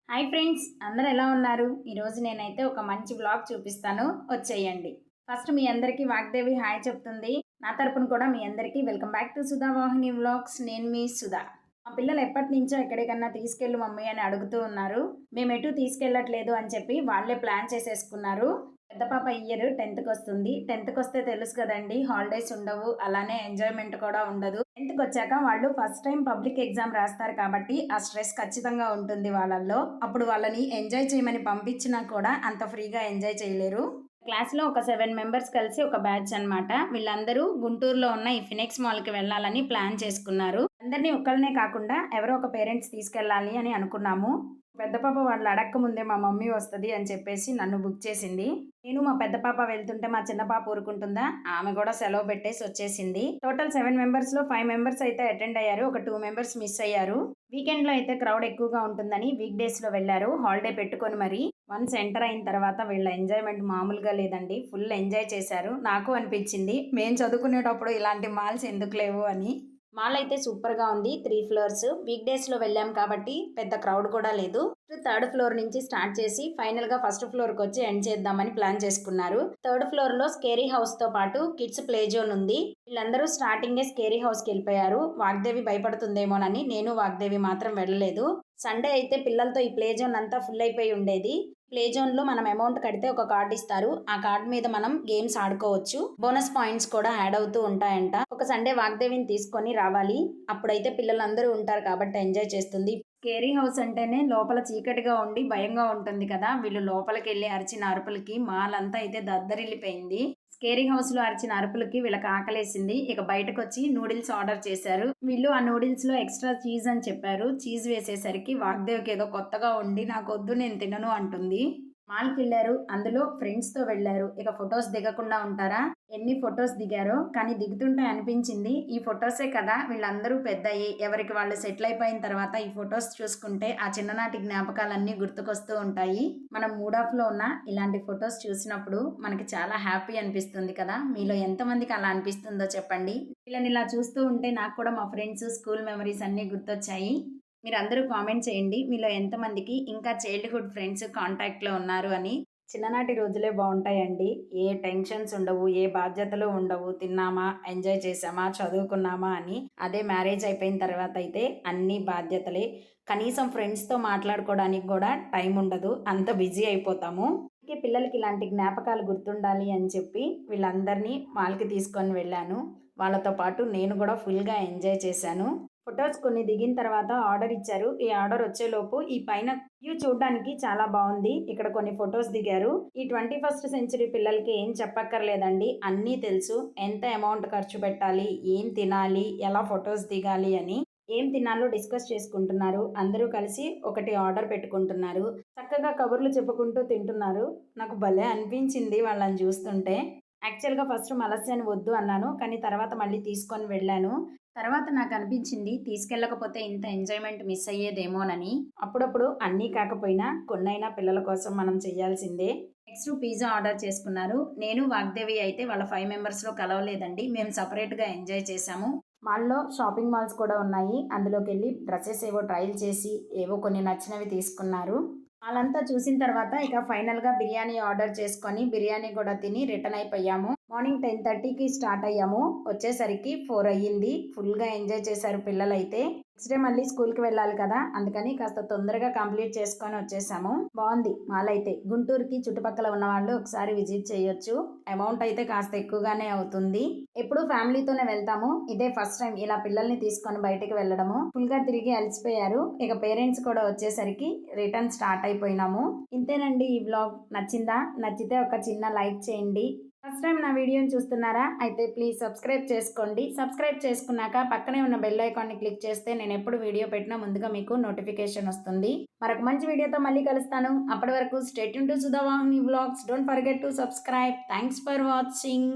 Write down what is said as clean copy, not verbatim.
Hi friends, అందరూ ఎలా ఉన్నారు? ఈరోజు నేనైతే ఒక మంచి వ్లాగ్ చూపిస్తాను, వచ్చేయండి. ఫస్ట్ మీ అందరికీ వాగ్దేవి హాయ్ చెప్తుంది. నా తరపున కూడా మీ అందరికీ welcome back to Sudha Vahini vlogs. నేను మీ సుధా. మా పిల్లలు ఎప్పటి నుంచో ఎక్కడికన్నా తీసుకెళ్ళు మమ్మీ అని అడుగుతూ ఉన్నారు. మేము ఎటు తీసుకెళ్ళట్లేదు అని చెప్పి వాళ్ళే ప్లాన్ చేసేసుకున్నారు. పెద్ద పాప ఇయర్ 10th వస్తుంది. 10th వస్తే తెలుసు కదండి, హాలిడేస్ ఉండవు, అలానే ఎంజాయ్మెంట్ కూడా ఉండదు. 10th వచ్చాక వాళ్ళు ఫస్ట్ టైం పబ్లిక్ ఎగ్జామ్ రాస్తారు కాబట్టి ఆ స్ట్రెస్ ఖచ్చితంగా ఉంటుంది వాళ్ళల్లో. అప్పుడు వాళ్ళని ఎంజాయ్ చేయమని పంపించినా కూడా అంత ఫ్రీగా ఎంజాయ్ చేయలేరు. క్లాస్లో ఒక 7 మెంబర్స్ కలిసి ఒక బ్యాచ్ అనమాట. వీళ్ళందరూ గుంటూరులో ఉన్న ఈ ఫినిక్స్ మాల్కి వెళ్ళాలని ప్లాన్ చేసుకున్నారు. అందరినీ ఒక్కళ్ళనే కాకుండా ఎవరో ఒక పేరెంట్స్ తీసుకెళ్ళాలి అని అనుకున్నాము. పెద్ద పాప వాళ్ళు అడక్క ముందే మా మమ్మీ వస్తుంది అని చెప్పేసి నన్ను బుక్ చేసింది. నేను మా పెద్ద పాప వెళ్తుంటే మా చిన్న పాప ఊరుకుంటుందా, ఆమె కూడా సెలవు పెట్టేసి వచ్చేసింది. టోటల్ 7 మెంబర్స్లో 5 మెంబర్స్ అయితే అటెండ్ అయ్యారు, ఒక 2 మెంబర్స్ మిస్ అయ్యారు. వీకెండ్లో అయితే క్రౌడ్ ఎక్కువగా ఉంటుందని వీక్ డేస్లో వెళ్ళారు, హాలిడే పెట్టుకొని. మరి వన్స్ ఎంటర్ అయిన తర్వాత వీళ్ళ ఎంజాయ్మెంట్ మామూలుగా లేదండి, ఫుల్ ఎంజాయ్ చేశారు. నాకు అనిపించింది మేము చదువుకునేటప్పుడు ఇలాంటి మాల్స్ ఎందుకు లేవు అని. మాల్ అయితే సూపర్గా ఉంది. 3 ఫ్లోర్స్. వీక్ డేస్లో వెళ్ళాం కాబట్టి పెద్ద క్రౌడ్ కూడా లేదు. 3rd ఫ్లోర్ నుంచి స్టార్ట్ చేసి ఫైనల్గా ఫస్ట్ ఫ్లోర్కి వచ్చి ఎండ్ చేద్దామని ప్లాన్ చేసుకున్నారు. 3rd ఫ్లోర్లో స్కేరీ హౌస్తో పాటు కిడ్స్ ప్లే జోన్ ఉంది. వీళ్ళందరూ స్టార్టింగే స్కేరీ హౌస్కి వెళ్ళిపోయారు. వాగ్దేవి భయపడుతుందేమోనని నేను వాగ్దేవి మాత్రం వెళ్ళలేదు. సండే అయితే పిల్లలతో ఈ ప్లే జోన్ అంతా ఫుల్ అయిపోయి ఉండేది. ప్లే జోన్లో మనం అమౌంట్ కడితే ఒక కార్డు ఇస్తారు. ఆ కార్డు మీద మనం గేమ్స్ ఆడుకోవచ్చు. బోనస్ పాయింట్స్ కూడా యాడ్ అవుతూ ఉంటాయంట. ఒక సండే వాగ్దేవిని తీసుకొని రావాలి, అప్పుడైతే పిల్లలందరూ ఉంటారు కాబట్టి ఎంజాయ్ చేస్తుంది. స్కేరీ హౌస్ అంటేనే లోపల చీకటిగా ఉండి భయంగా ఉంటుంది కదా. వీళ్ళు లోపలికి వెళ్ళి అరిచిన అరుపులకి మాల్ అంతా అయితే దద్దరిల్లిపోయింది. స్కేరీ హౌస్ లో అరిచిన అరుపులకి వీళ్ళకి ఆకలేసింది. ఇక బయటకు వచ్చి నూడిల్స్ ఆర్డర్ చేశారు. వీళ్ళు ఆ నూడిల్స్ లో ఎక్స్ట్రా చీజ్ అని చెప్పారు. చీజ్ వేసేసరికి వాగ్దేవ్కి ఏదో కొత్తగా ఉండి నాకు వద్దు, నేను తినను అంటుంది. మాల్కి వెళ్ళారు, అందులో ఫ్రెండ్స్తో వెళ్ళారు. ఇక ఫొటోస్ దిగకుండా ఉంటారా? ఎన్ని ఫొటోస్ దిగారో, కానీ దిగుతుంటే అనిపించింది ఈ ఫొటోసే కదా వీళ్ళందరూ పెద్దయ్యి ఎవరికి వాళ్ళు సెటిల్ అయిపోయిన తర్వాత ఈ ఫొటోస్ చూసుకుంటే ఆ చిన్ననాటి జ్ఞాపకాలన్నీ గుర్తుకొస్తూ ఉంటాయి. మనం మూడ్ ఆఫ్లో ఉన్న ఇలాంటి ఫొటోస్ చూసినప్పుడు మనకి చాలా హ్యాపీ అనిపిస్తుంది కదా. మీలో ఎంతమందికి అలా అనిపిస్తుందో చెప్పండి. వీళ్ళని ఇలా చూస్తూ ఉంటే నాకు కూడా మా ఫ్రెండ్స్ స్కూల్ మెమరీస్ అన్నీ గుర్తొచ్చాయి. మీరందరూ కామెంట్ చేయండి, మీలో ఎంతమందికి ఇంకా చైల్డ్హుడ్ ఫ్రెండ్స్ కాంటాక్ట్లో ఉన్నారు అని. చిన్ననాటి రోజులే బాగుంటాయండి. ఏ టెన్షన్స్ ఉండవు, ఏ బాధ్యతలు ఉండవు. తిన్నామా, ఎంజాయ్ చేసామా, చదువుకున్నామా అని. అదే మ్యారేజ్ అయిపోయిన తర్వాత అయితే అన్ని బాధ్యతలే. కనీసం ఫ్రెండ్స్తో మాట్లాడుకోవడానికి కూడా టైం ఉండదు, అంత బిజీ అయిపోతాము. పిల్లలకి ఇలాంటి జ్ఞాపకాలు గుర్తుండాలి అని చెప్పి వీళ్ళందరినీ మాల్కి తీసుకొని వెళ్ళాను. వాళ్ళతో పాటు నేను కూడా ఫుల్గా ఎంజాయ్ చేశాను. ఫొటోస్ కొన్ని దిగిన తర్వాత ఆర్డర్ ఇచ్చారు. ఈ ఆర్డర్ వచ్చేలోపు ఈ పైన వ్యూ చూడడానికి చాలా బాగుంది. ఇక్కడ కొన్ని ఫొటోస్ దిగారు. ఈ 21st సెంచరీ పిల్లలకి ఏం చెప్పక్కర్లేదండి, అన్నీ తెలుసు. ఎంత అమౌంట్ ఖర్చు పెట్టాలి, ఏం తినాలి, ఎలా ఫొటోస్ దిగాలి అని. ఏం తినాలో డిస్కస్ చేసుకుంటున్నారు. అందరూ కలిసి ఒకటి ఆర్డర్ పెట్టుకుంటున్నారు. చక్కగా కబుర్లు చెప్పుకుంటూ తింటున్నారు. నాకు భలే అనిపించింది వాళ్ళని చూస్తుంటే. యాక్చువల్గా ఫస్ట్ మలస్యాన్ని వద్దు అన్నాను, కానీ తర్వాత మళ్ళీ తీసుకొని వెళ్ళాను. తర్వాత నాకు అనిపించింది తీసుకెళ్ళకపోతే ఇంత ఎంజాయ్మెంట్ మిస్ అయ్యేదేమోనని. అప్పుడప్పుడు అన్నీ కాకపోయినా కొన్నైనా పిల్లల కోసం మనం చేయాల్సిందే. నెక్స్ట్ పిజ్జా ఆర్డర్ చేసుకున్నారు. నేను వాగ్దేవి అయితే వాళ్ళ 5 మెంబర్స్లో కలవలేదండి, మేము సపరేట్గా ఎంజాయ్ చేసాము. మాల్లో షాపింగ్ మాల్స్ కూడా ఉన్నాయి. అందులోకి వెళ్ళి డ్రెస్సెస్ ఏవో ట్రైల్ చేసి ఏవో కొన్ని నచ్చినవి తీసుకున్నారు. వాళ్ళంతా చూసిన తర్వాత ఇక ఫైనల్గా బిర్యానీ ఆర్డర్ చేసుకొని బిర్యానీ కూడా తిని రిటర్న్ అయిపోయాము. మార్నింగ్ 10:30కి స్టార్ట్ అయ్యాము, వచ్చేసరికి 4 అయ్యింది. ఫుల్గా ఎంజాయ్ చేశారు పిల్లలైతే. నెక్స్ట్ డే మళ్ళీ స్కూల్కి వెళ్ళాలి కదా, అందుకని కాస్త తొందరగా కంప్లీట్ చేసుకొని వచ్చేసాము. బాగుంది మాల్ అయితే. గుంటూరుకి చుట్టుపక్కల ఉన్న వాళ్ళు ఒకసారి విజిట్ చేయొచ్చు. అమౌంట్ అయితే కాస్త ఎక్కువగానే అవుతుంది. ఎప్పుడు ఫ్యామిలీతోనే వెళ్తాము, ఇదే ఫస్ట్ టైం ఇలా పిల్లల్ని తీసుకొని బయటికి వెళ్ళడము. ఫుల్గా తిరిగి అలసిపోయారు. ఇక పేరెంట్స్ కూడా వచ్చేసరికి రిటర్న్ స్టార్ట్ అయిపోయినాము. ఇంతేనండి ఈ వ్లాగ్. నచ్చిందా? నచ్చితే ఒక చిన్న లైక్ చేయండి. ఫస్ట్ టైం నా వీడియోని చూస్తున్నారా? అయితే ప్లీజ్ సబ్స్క్రైబ్ చేసుకోండి. సబ్స్క్రైబ్ చేసుకున్నాక పక్కనే ఉన్న బెల్ ఐకాన్ని క్లిక్ చేస్తే నేను ఎప్పుడు వీడియో పెట్టినా ముందుగా మీకు నోటిఫికేషన్ వస్తుంది. మరొక మంచి వీడియోతో మళ్ళీ కలుస్తాను. అప్పటి వరకు stay tuned to Sudha Vahini vlogs. Don't forget to subscribe. Thanks for watching.